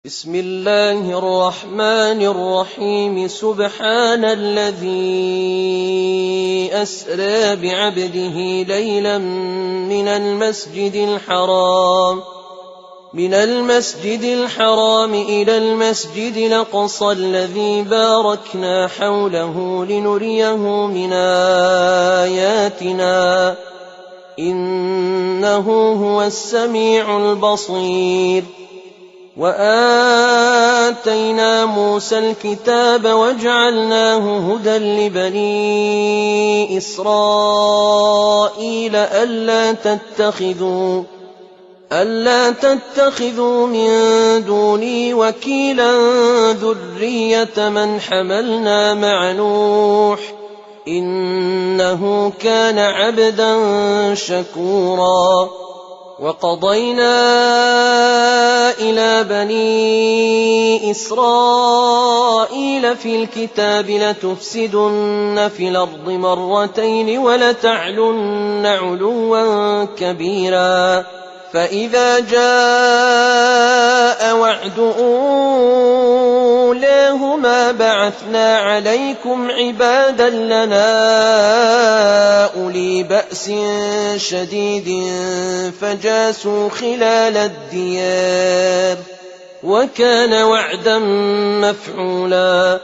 بسم الله الرحمن الرحيم. سبحان الذي أسرى بعبده ليلا من المسجد الحرام إلى المسجد الأقصى الذي باركنا حوله لنريه من آياتنا إنه هو السميع البصير. وآتينا موسى الكتاب وجعلناه هدى لبني إسرائيل ألا تتخذوا من دوني وكيلا ذرية من حملنا مع نوح إنه كان عبدا شكورا. وقضينا إلى بني إسرائيل في الكتاب لتفسدن في الأرض مرتين ولتعلن علوا كبيرا. فإذا جاء وعد أولاهما بعثنا عليكم عبادا لنا أولي بأس شديد فجاسوا خلال الديار وكان وعدا مفعولا.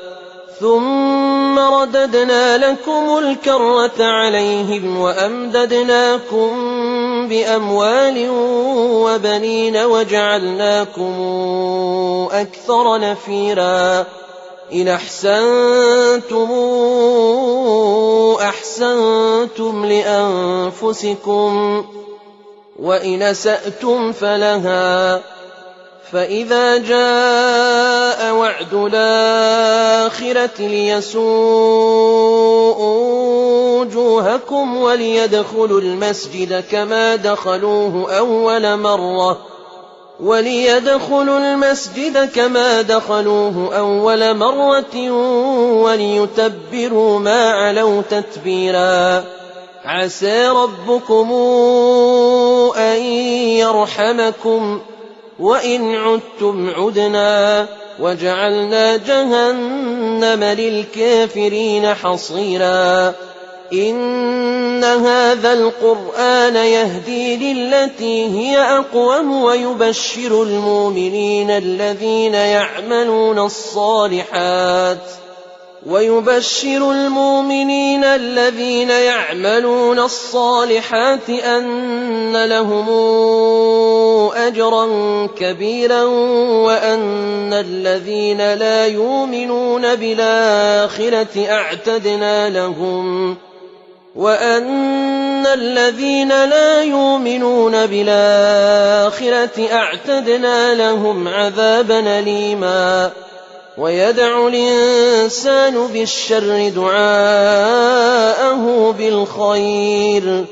ثم رددنا لكم الكرة عليهم وأمددناكم بأموال وبنين وجعلناكم أكثر نفيرا. إن أحسنتم لأنفسكم وإن أسأتم فلها. فإذا جاء وعد الآخرة ليسوءوا وجوهكم وليدخلوا المسجد كما دخلوه أول مرة وليتبروا ما علوا تتبيرا. عسى ربكم أن يرحمكم وإن عدتم عدنا وجعلنا جهنم للكافرين حصيرا. إن هذا القرآن يهدي للتي هي أقوم ويبشر المؤمنين الذين يعملون الصالحات أن لهم أجرا كبيرا وأن الذين لا يؤمنون بالآخرة أعتدنا لهم عذابا أليما. ويدعو الإنسان بالشر دعاءه بالخير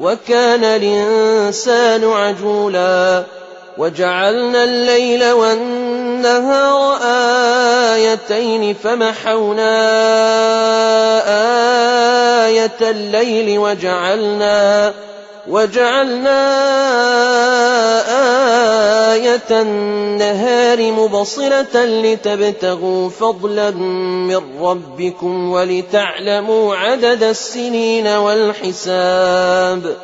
وكان الإنسان عجولا. وجعلنا الليل والنهار آيتين فمحونا آية الليل وجعلنا آية النهار مبصرة لتبتغوا فضلا من ربكم ولتعلموا عدد السنين والحساب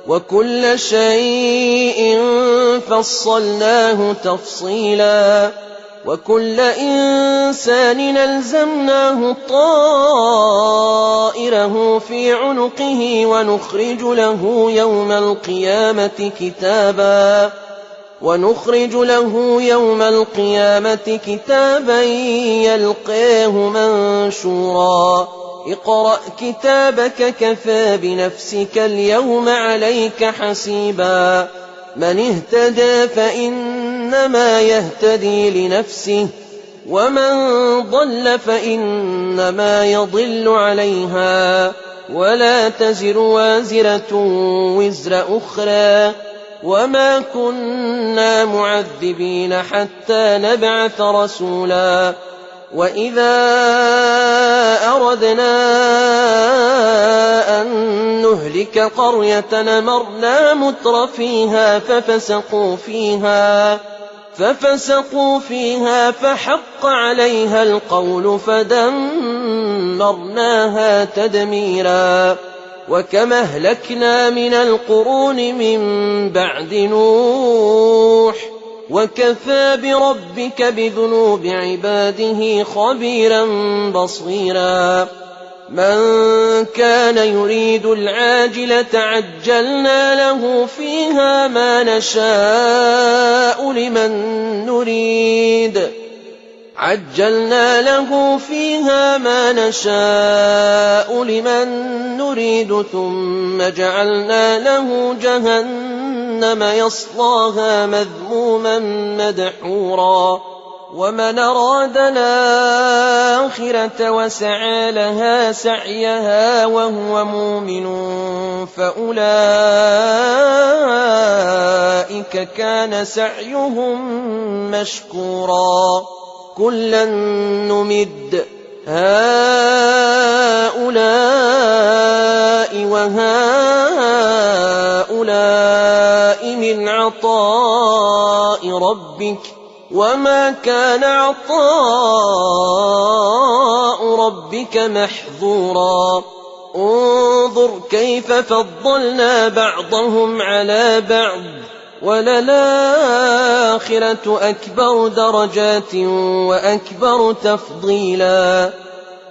وكل شيء فصلناه تفصيلا. وكل إنسان ألزمناه طائره في عنقه ونخرج له يوم القيامة كتابا يلقاه منشورا. اقرأ كتابك كفى بنفسك اليوم عليك حسيبا. من اهتدى فإنما يهتدي لنفسه ومن ضل فإنما يضل عليها ولا تزر وازرة وزر أخرى وما كنا معذبين حتى نبعث رسولا. وإذا أردنا أن نهلك قرية أمرنا متر فيها ففسقوا فيها فحق عليها القول فدمرناها تدميرا وكما أهلكنا من القرون من بعد نوح وكفى بربك بذنوب عباده خبيرا بصيرا من كان يريد العاجلة عجلنا له فيها ما نشاء لمن نريد ثم جعلنا له جهنم يصلاها مذموما مدحورا ومن أراد الآخرة وسعى لها سعيها وهو مؤمن فأولئك كان سعيهم مشكورا كلا نمد هؤلاء وهؤلاء من عطاء ربك وما كان عطاء ربك محظورا انظر كيف فضلنا بعضهم على بعض وللآخرة أكبر درجات وأكبر تفضيلا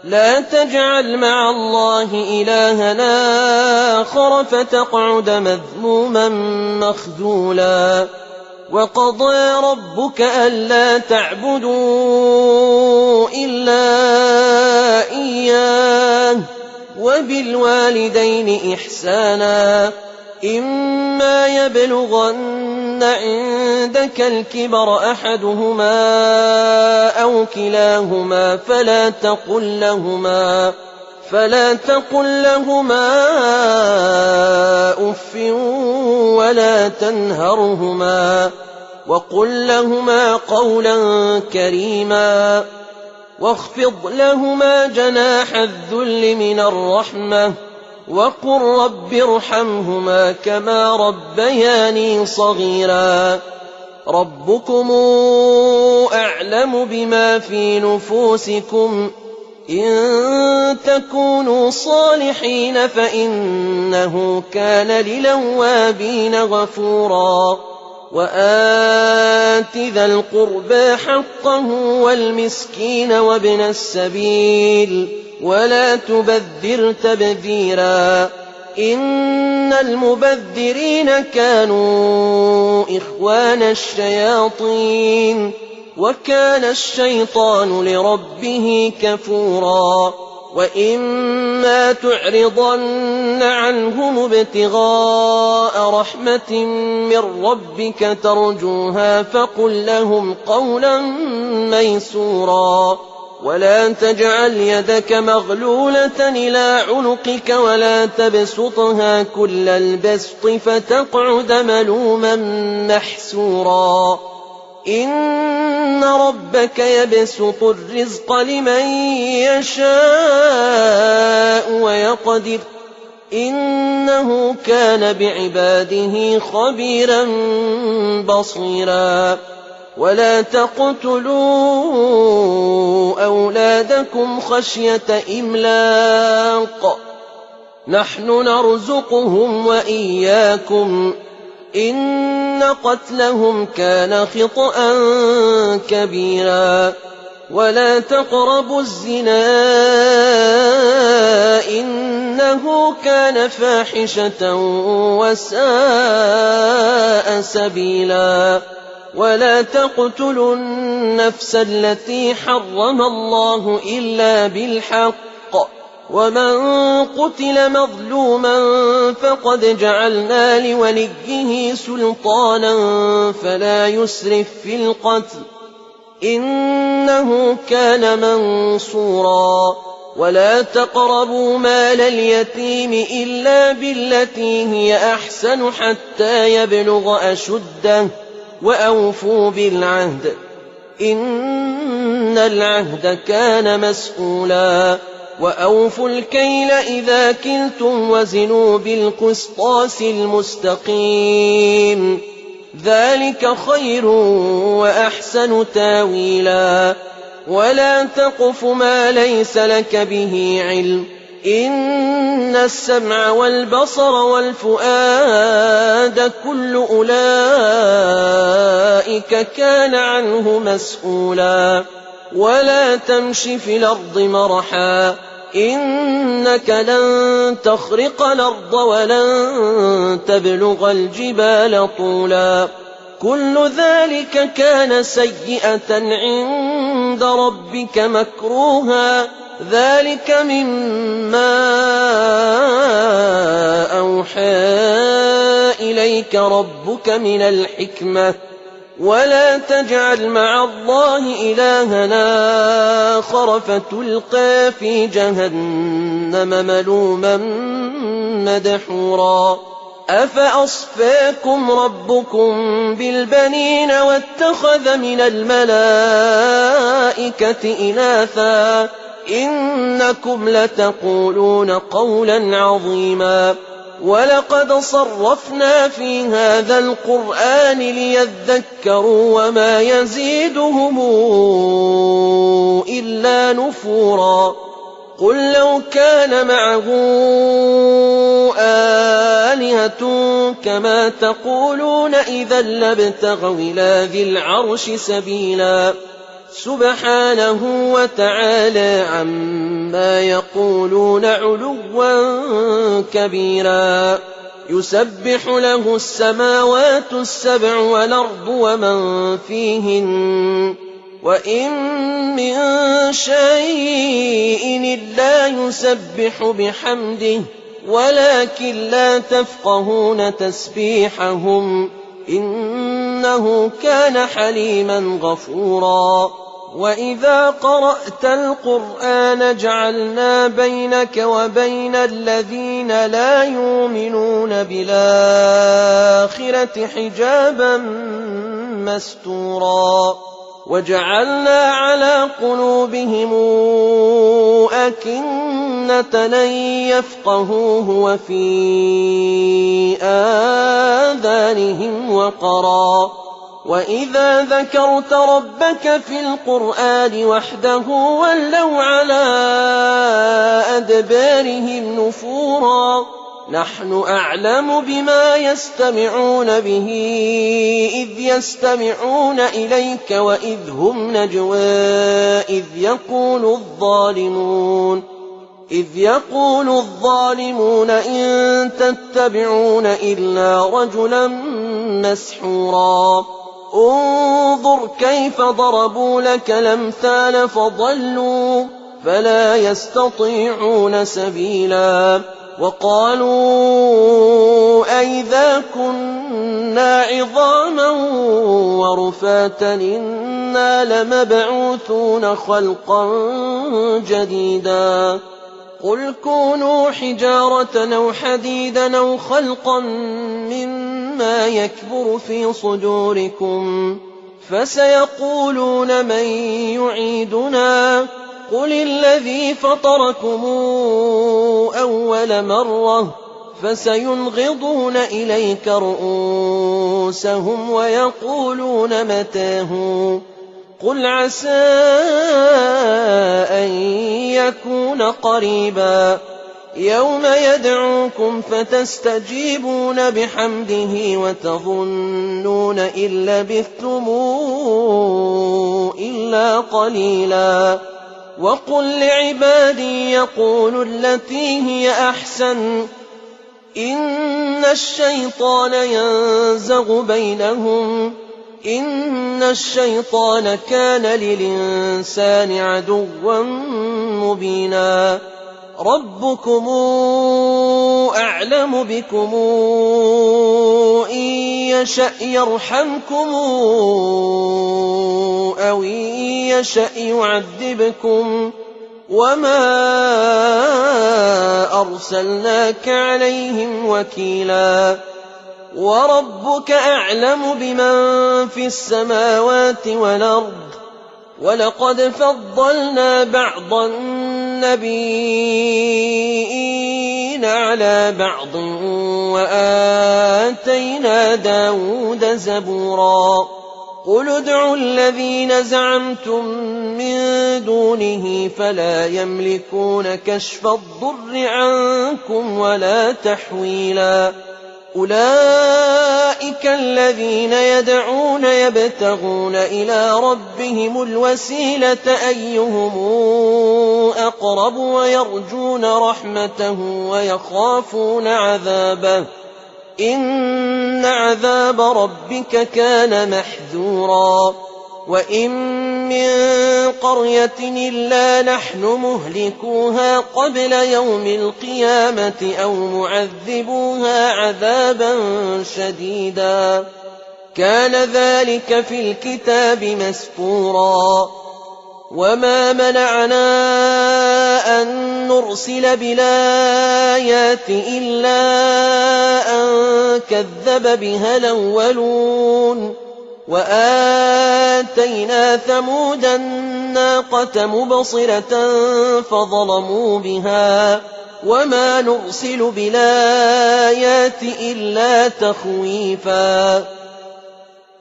لا تجعل مع الله إلهنا آخر فتقعد مذموما مخذولا وقضى ربك ألا تعبدوا إلا إياه وبالوالدين إحسانا إما يبلغن عندك الكبر أحدهما أو كلاهما فلا تقل لهما أف ولا تنهرهما وقل لهما قولا كريما واخفض لهما جناح الذل من الرحمة وقل رب ارحمهما كما ربياني صغيرا ربكم أعلم بما في نفوسكم إن تكونوا صالحين فإنه كان للأوابين غفورا وآت ذا القربى حقه والمسكين وابن السبيل ولا تبذر تبذيرا إن المبذرين كانوا إخوان الشياطين وكان الشيطان لربه كفورا وإما تعرضن عنهم ابتغاء رحمة من ربك ترجوها فقل لهم قولا ميسورا ولا تجعل يدك مغلولة إلى عنقك ولا تبسطها كل البسط فتقعد ملوما محسورا إن ربك يبسط الرزق لمن يشاء ويقدر إنه كان بعباده خبيرا بصيرا ولا تقتلوا أولادكم خشية إملاق نحن نرزقهم وإياكم إن قتلهم كان خطأ كبيرا ولا تقربوا الزنا إنه كان فاحشة وساء سبيلا ولا تقتلوا النفس التي حرم الله إلا بالحق ومن قتل مظلوما فقد جعلنا لوليه سلطانا فلا يسرف في القتل إنه كان منصورا ولا تقربوا مال اليتيم إلا بالتي هي أحسن حتى يبلغ أشده وأوفوا بالعهد إن العهد كان مسؤولا وأوفوا الكيل إذا كلتم وزنوا بالقسطاس المستقيم ذلك خير وأحسن تاويلا ولا تقف ما ليس لك به علم إن السمع والبصر والفؤاد كل أولئك كان عنه مسؤولا ولا تمش في الأرض مرحا إنك لن تخرق الأرض ولن تبلغ الجبال طولا كل ذلك كان سيئة عند ربك مكروها ذلك مما أوحى إليك ربك من الحكمة ولا تجعل مع الله إلهنا آخر فتلقى في جهنم ملوما مدحورا أفأصفاكم ربكم بالبنين واتخذ من الملائكة إناثا إنكم لتقولون قولا عظيما ولقد صرفنا في هذا القرآن ليذكروا وما يزيدهم إلا نفورا قل لو كان معه آلهة كما تقولون إذا لابتغوا إلى ذي العرش سبيلا سبحانه وتعالى عما يقولون علوا كبيرا يسبح له السماوات السبع والأرض ومن فيهن وإن من شيء إلا يسبح بحمده ولكن لا تفقهون تسبيحهم إنه كان حليما غفورا وإذا قرأت القرآن جعلنا بينك وبين الذين لا يؤمنون بالآخرة حجابا مستورا وجعلنا على قلوبهم أكنة أن يفقهوه وفي آذانهم وقرا وإذا ذكرت ربك في القرآن وحده ولوا على أدبارهم نفورا نحن أعلم بما يستمعون به إذ يستمعون إليك وإذ هم نجوى إذ يقول الظالمون إن تتبعون إلا رجلا مسحورا انظر كيف ضربوا لك الأمثال فضلوا فلا يستطيعون سبيلا وقالوا أئذا كنا عظاما ورفاتا إنا لمبعوثون خلقا جديدا قل كونوا حجارة أو حديدا أو خلقا مما يكبر في صدوركم فسيقولون من يعيدنا قل الذي فطركم أول مرة فسينغضون إليك رؤوسهم ويقولون متاه قل عسى أن يكون قريبا يوم يدعوكم فتستجيبون بحمده وتظنون إن لبثتم إلا قليلا وقل لعبادي يقولوا التي هي أحسن إن الشيطان ينزغ بينهم إن الشيطان كان للإنسان عدوا مبينا ربكم أعلم بكم إن يشأ يرحمكم أو إن يشأ يعذبكم وما أرسلناك عليهم وكيلا وربك أعلم بمن في السماوات والأرض ولقد فضلنا بعض النبيين بعضنا على بعض وآتينا داود زبورا قل ادعوا الذين زعمتم من دونه فلا يملكون كشف الضر عنكم ولا تحويلا أولئك الذين يدعون يبتغون إلى ربهم الوسيلة أيهم أقرب ويرجون رحمته ويخافون عذابه إن عذاب ربك كان محذورا وإن من قرية إلا نحن مهلكوها قبل يوم القيامة أو معذبوها عذابا شديدا كان ذلك في الكتاب مسطورا وما منعنا أن نرسل بالآيات إلا أن كذب بها الأولون وآتينا ثمود الناقة مبصرة فظلموا بها وما نرسل بالآيات إلا تخويفا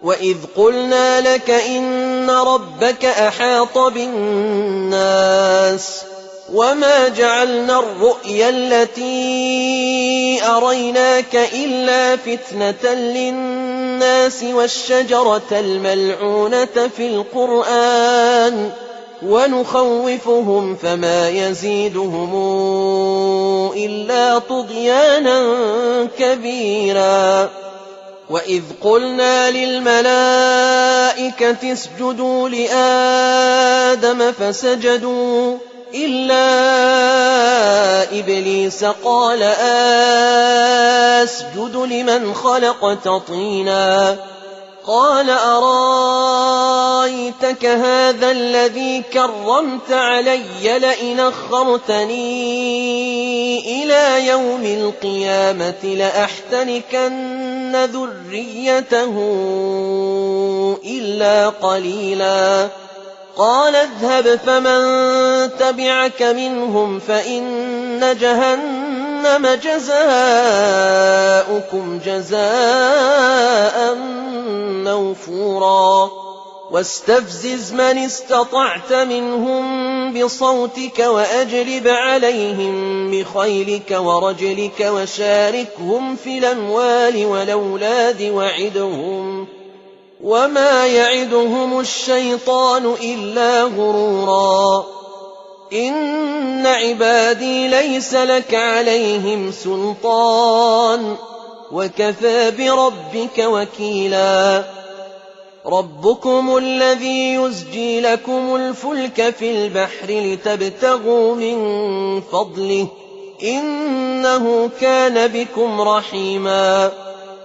وإذ قلنا لك إن ربك أحاط بالناس وما جعلنا الرؤيا التي أريناك إلا فتنة للناس والشجرة الملعونة في القرآن ونخوفهم فما يزيدهم إلا طغيانا كبيرا وإذ قلنا للملائكة اسجدوا لآدم فسجدوا إلا إبليس قال أسجد لمن خلقت طينا قال أرايتك هذا الذي كرمت علي لئن أخرتني إلى يوم القيامة لأحتنكن ذريته إلا قليلا قال اذهب فمن تبعك منهم فإن جهنم جزاؤكم جزاء موفورا واستفزز من استطعت منهم بصوتك وأجلب عليهم بخيلك ورجلك وشاركهم في الأموال والأولاد وعدهم وما يعدهم الشيطان إلا غرورا إن عبادي ليس لك عليهم سلطان وكفى بربك وكيلا ربكم الذي يزجي لكم الفلك في البحر لتبتغوا من فضله إنه كان بكم رحيما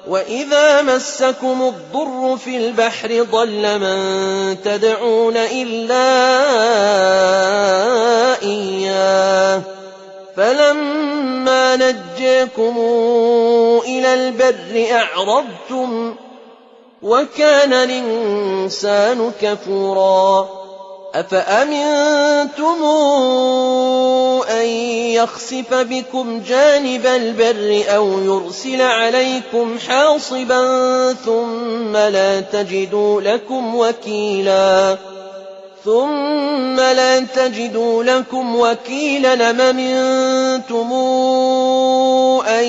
وإذا مسكم الضر في البحر ضل من تدعون إلا إياه فلما نجاكم إلى البر أعرضتم وكان الإنسان كفورا أفأمنتم أن يخسف بكم جانب البر أو يرسل عليكم حاصبا ثم لا تجدوا لكم وكيلا أم أمنتم أن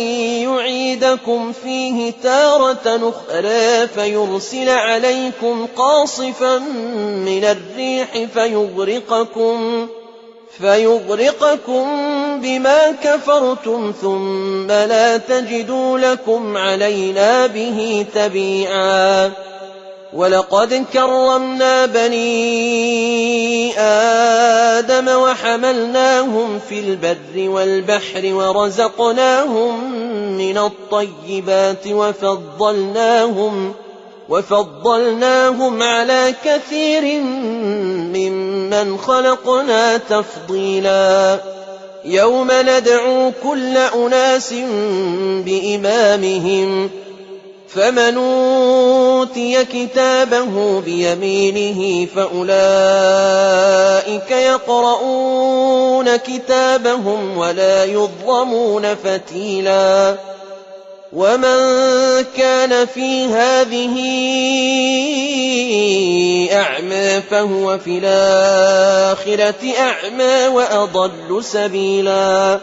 يعيدكم فيه تارة أخرى فيرسل عليكم قاصفا من الريح فيغرقكم بما كفرتم ثم لا تجدوا لكم علينا به تبيعا ولقد كرمنا بني آدم وحملناهم في البر والبحر ورزقناهم من الطيبات وفضلناهم على كثير ممن خلقنا تفضيلا يوم ندعو كل أناس بإمامهم فمن أوتي كتابه بيمينه فأولئك يقرؤون كتابهم ولا يظلمون فتيلا ومن كان في هذه أعمى فهو في الآخرة أعمى وأضل سبيلا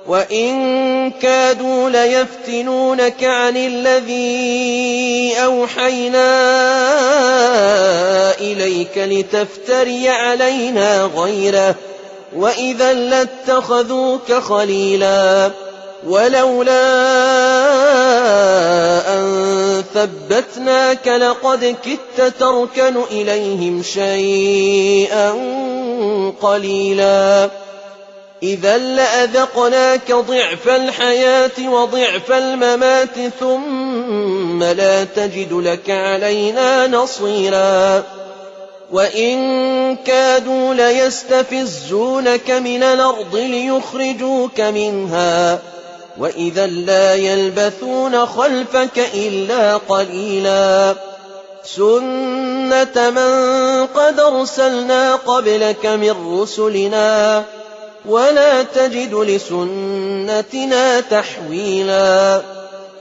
وإن كادوا ليفتنونك عن الذي أوحينا إليك لتفتري علينا غيره وإذا لاتخذوك خليلا ولولا أن ثبتناك لقد كدت تركن إليهم شيئا قليلا إذا لأذقناك ضعف الحياة وضعف الممات ثم لا تجد لك علينا نصيرا وإن كادوا ليستفزونك من الأرض ليخرجوك منها وإذا لا يلبثون خلفك إلا قليلا سنة من قد أرسلنا قبلك من رسلنا ولا تجد لسنتنا تحويلا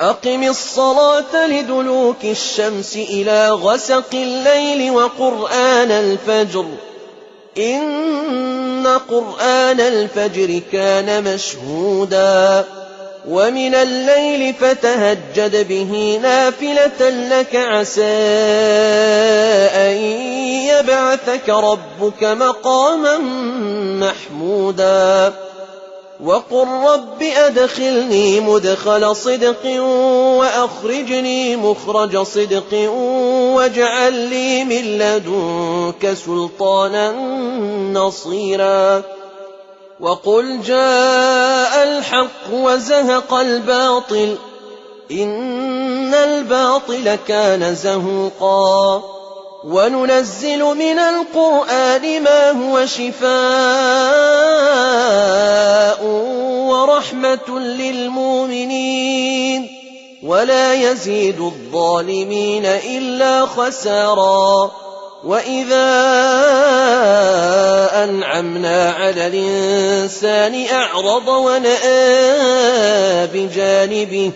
أقم الصلاة لدلوك الشمس إلى غسق الليل وقرآن الفجر إن قرآن الفجر كان مشهودا ومن الليل فتهجد به نافلة لك عسى أن يبعثك ربك مقاما محمودا وقل رب أدخلني مدخل صدق وأخرجني مخرج صدق واجعل لي من لدنك سلطانا نصيرا وقل جاء الحق وزهق الباطل إن الباطل كان زهوقا وننزل من القرآن ما هو شفاء ورحمة للمؤمنين ولا يزيد الظالمين إلا خسارا وإذا أنعمنا على الإنسان أعرض ونأى بجانبه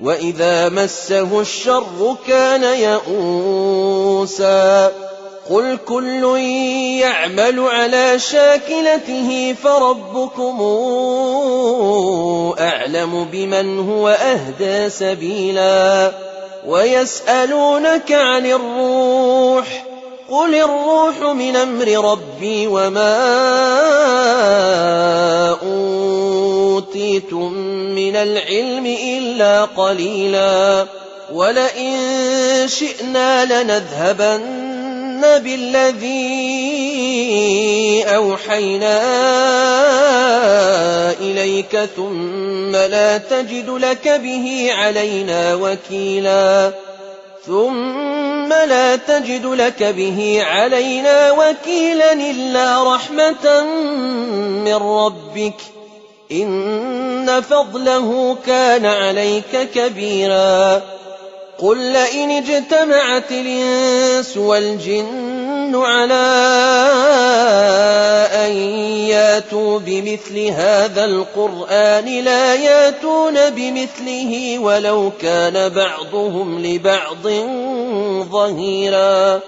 وإذا مسه الشر كان يئوسا قل كل يعمل على شاكلته فربكم أعلم بمن هو أهدى سبيلا ويسألونك عن الروح قل الروح من أمر ربي وما أوتيتم من العلم إلا قليلا ولئن شئنا لنذهبن بالذي أوحينا إليك ثم لا تجد لك به علينا وكيلا إلا رحمة من ربك إن فضله كان عليك كبيرا قل لئن اجتمعت الإنس والجن على أن ياتوا بمثل هذا القرآن لا ياتون بمثله ولو كان بعضهم لبعض ظهيرا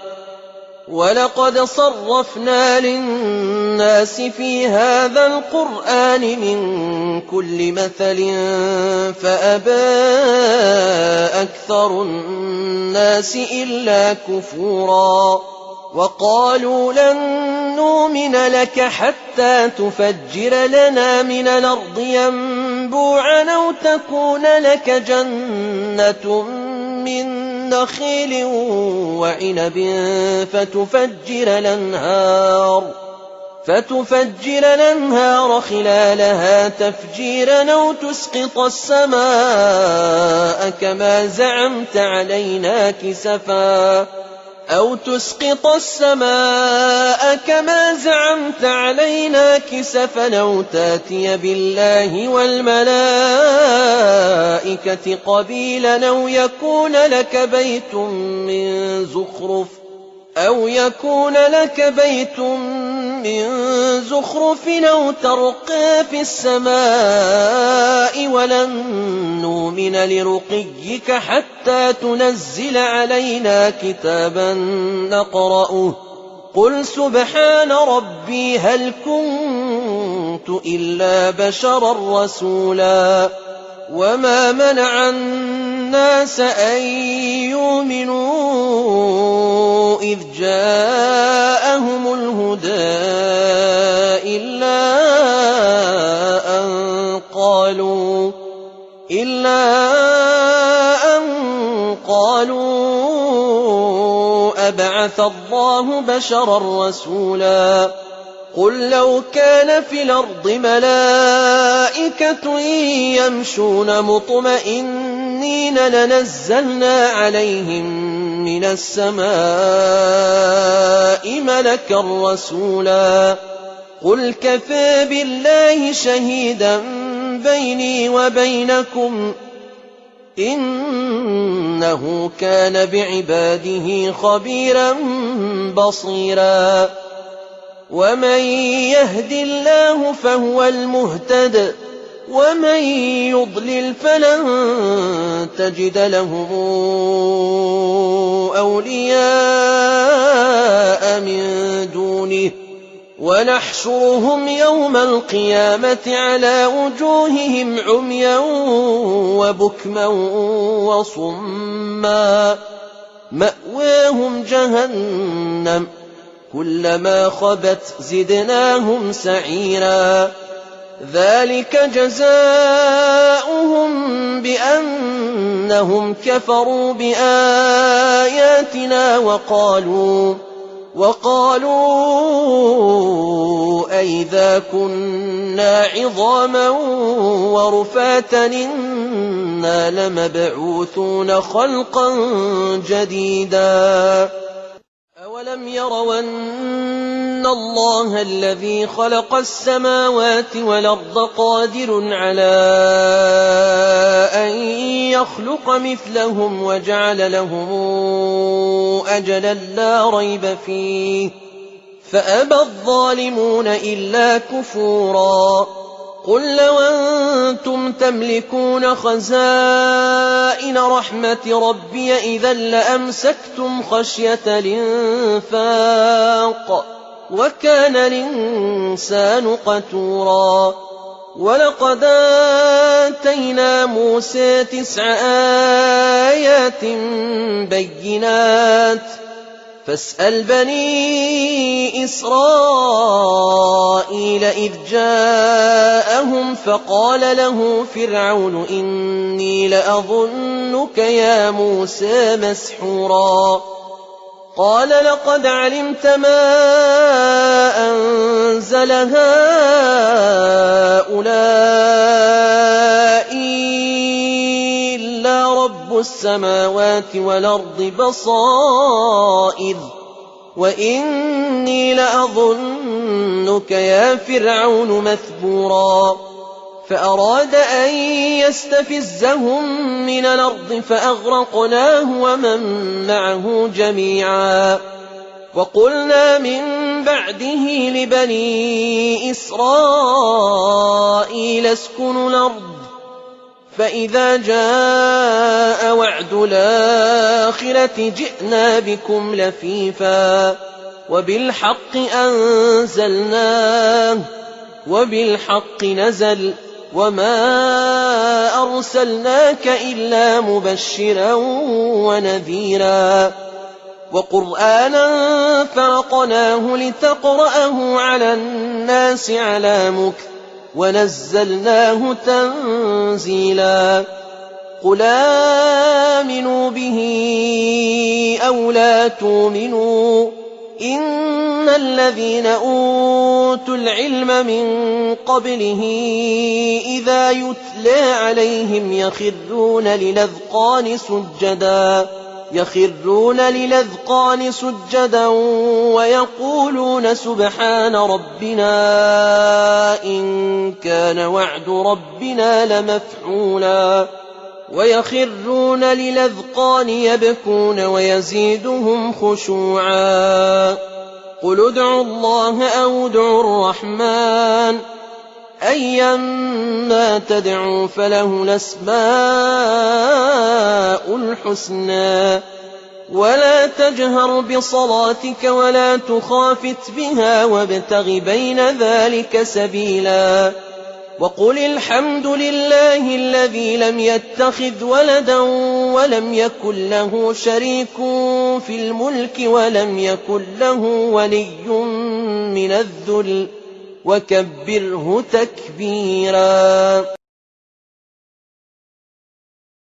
ولقد صرفنا للناس في هذا القرآن من كل مثل فأبى أكثر الناس إلا كفورا وقالوا لن نؤمن لك حتى تفجر لنا من الأرض ينبوعا أو تكون لك جنة من نخيل وعنب فتفجر الأنهار خلالها تفجيرا أو تسقط السماء كما زعمت علينا كسفا أو تسقط السماء كما زعمت علينا كسفا أو تاتي بالله والملائكة قبيلا أو يكون لك بيت من زخرف أو ترقى في السماء ولن نؤمن لرقيك حتى تنزل علينا كتابا نقرأه قل سبحان ربي هل كنت إلا بشرا رسولا وما منع الناس أن يؤمنوا إذ جاءهم الهدى إلا أن قالوا أبعث الله بشرا رسولا قل لو كان في الأرض ملائكة يمشون مطمئنين لنزلنا عليهم من السماء ملكا رسولا قل كفى بالله شهيدا بيني وبينكم إنه كان بعباده خبيرا بصيرا ومن يهد الله فهو المهتد ومن يضلل فلن تجد لهم أولياء من دونه ونحشرهم يوم القيامة على وجوههم عميا وبكما وصما مأواهم جهنم كلما خبت زدناهم سعيرا ذلك جزاؤهم بأنهم كفروا بآياتنا وقالوا أئذا كنا عظاما ورفاتا إنا لمبعوثون خلقا جديدا أولم يروا أن الله الذي خلق السماوات والأرض قادر على أن يخلق مثلهم وجعل لهم أجلا لا ريب فيه فأبى الظالمون إلا كفورا قل لو أنتم تملكون خزائن رحمة ربي إذا لأمسكتم خشية الإنفاق وكان الإنسان قتورا ولقد آتينا موسى 9 آيات بينات فاسأل بني إسرائيل إذ جاءهم فقال له فرعون إني لأظنك يا موسى مسحورا قال لقد علمت ما أنزل هؤلاء إلا رب السماوات والأرض بصائر وإني لأظنك يا فرعون مثبورا فأراد أن يستفزهم من الأرض فأغرقناه ومن معه جميعا وقلنا من بعده لبني إسرائيل اسكنوا الأرض فإذا جاء وعد الآخرة جئنا بكم لفيفا وبالحق أنزلناه وبالحق نزل وما أرسلناك إلا مبشرا ونذيرا وقرآنا فرقناه لتقرأه على الناس على مكث ونزلناه تنزيلا قل آمنوا به أو لا تؤمنوا إن الذين أوتوا العلم من قبله إذا يتلى عليهم يخرون للأذقان سجدا يخرون للأذقان سجدا ويقولون سبحان ربنا إن كان وعد ربنا لمفعولا ويخرون للأذقان يبكون ويزيدهم خشوعا قل ادعوا الله أو ادعوا الرحمن أيما تدعوا فله الأسماء الحسنى ولا تجهر بصلاتك ولا تخافت بها وابتغ بين ذلك سبيلا وقل الحمد لله الذي لم يتخذ ولدا ولم يكن له شريك في الملك ولم يكن له ولي من الذل وكبره تكبيرا.